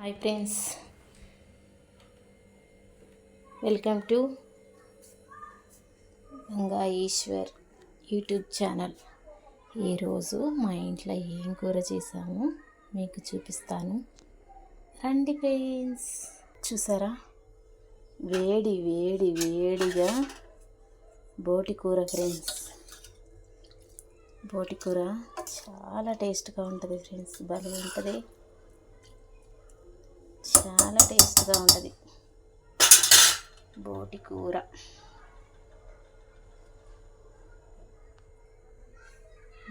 Hi friends, welcome to Ganga Eswar YouTube channel. ఈరోజు మా ఇంట్లో ఏం కూర చేసామో మీకు చూపిస్తాను రండి ఫ్రెండ్స్. చూసారా, వేడి వేడి వేడిగా బోటి కూర ఫ్రెండ్స్. బోటి కూర చాలా టేస్ట్గా ఉంటుంది ఫ్రెండ్స్, భలే ఉంటుంది, చాలా టేస్ట్గా ఉంటుంది బోటి కూర.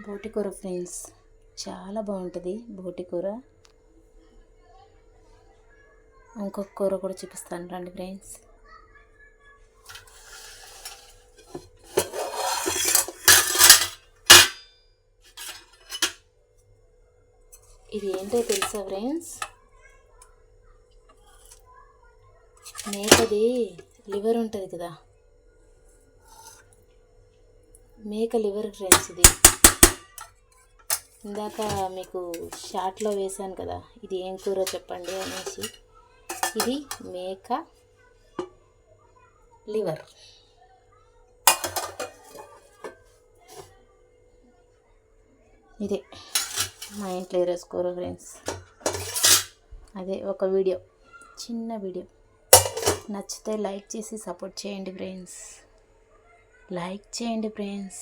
బోటి కూర ఫ్రెండ్స్ చాలా బాగుంటుంది బోటి కూర. ఇంకొక కూర కూడా చూపిస్తాను రండి ఫ్రెండ్స్. ఇది ఏంటో తెలుసా ఫ్రెండ్స్? మేకది లివర్ ఉంటుంది కదా, మేక లివర్ ఫ్రెండ్స్. ఇది ఇందాక మీకు షార్ట్లో వేశాను కదా, ఇది ఏం కూర చెప్పండి అనేసి. ఇది మేక లివర్. ఇదే మా ఇంట్లో ఈరోజు కూర ఫ్రెండ్స్. అదే ఒక వీడియో, చిన్న వీడియో. నచ్చితే లైక్ చేసి సపోర్ట్ చేయండి ఫ్రెండ్స్, లైక్ చేయండి ఫ్రెండ్స్.